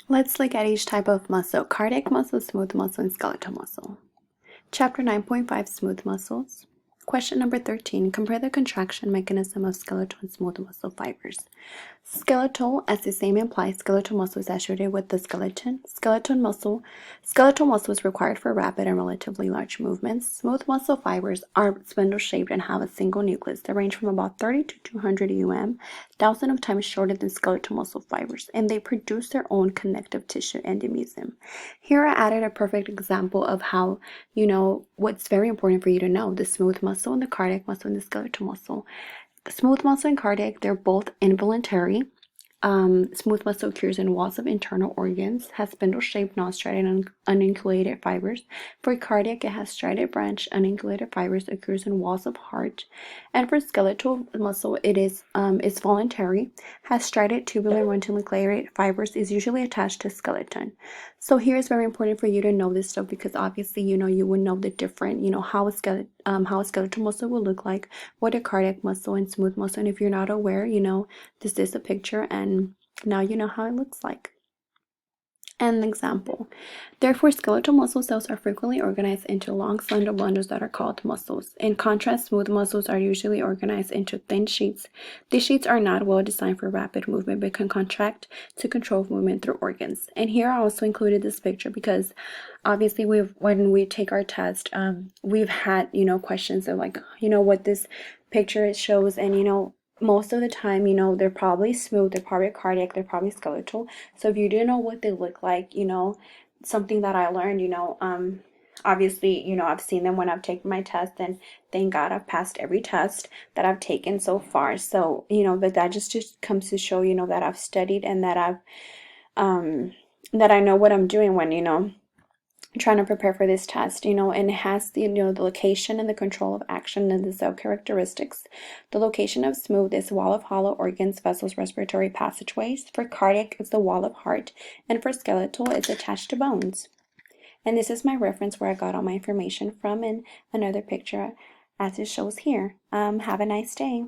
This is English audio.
Let's look at each type of muscle: cardiac muscle, smooth muscle, and skeletal muscle. Chapter 9.5, Smooth Muscles. Question number 13. Compare the contraction mechanism of skeletal and smooth muscle fibers. Skeletal, as the name implies, skeletal muscle is associated with the skeleton. Skeletal muscle is required for rapid and relatively large movements. Smooth muscle fibers are spindle-shaped and have a single nucleus. They range from about 30 to 200 thousands of times shorter than skeletal muscle fibers, and they produce their own connective tissue endomysium. Here I added a perfect example of how, what's very important for you to know: the smooth muscle and the cardiac muscle and the skeletal muscle. Smooth muscle and cardiac, they're both involuntary. Smooth muscle occurs in walls of internal organs, has spindle-shaped, non-striated, and unungulated fibers. For cardiac, it has striated branch, unungulated fibers, occurs in walls of heart. And for skeletal muscle, it's voluntary, has striated, tubular, unungulated fibers, is usually attached to skeleton. So here is very important for you to know this stuff, because obviously, you would know the different, how a skeletal muscle will look like, what a cardiac muscle and smooth muscle. And if you're not aware, this is a picture, and now you know how it looks like. An example. Therefore, skeletal muscle cells are frequently organized into long, slender bundles that are called muscles. In contrast, smooth muscles are usually organized into thin sheets. These sheets are not well designed for rapid movement, but can contract to control movement through organs. And here I also included this picture because obviously when we take our test, we've had, questions of like, what this picture shows, and most of the time, they're probably smooth, they're probably cardiac, they're probably skeletal. So if you do know what they look like, something that I learned, obviously, I've seen them when I've taken my test, and thank God I've passed every test that I've taken so far. So, but that just comes to show, that I've studied, and that that I know what I'm doing when, trying to prepare for this test, and it has the location and the control of action and the cell characteristics. The location of smooth is wall of hollow organs, vessels, respiratory passageways. For cardiac, it's the wall of heart, and for skeletal, it's attached to bones. And this is my reference where I got all my information from, and another picture as it shows here. Have a nice day.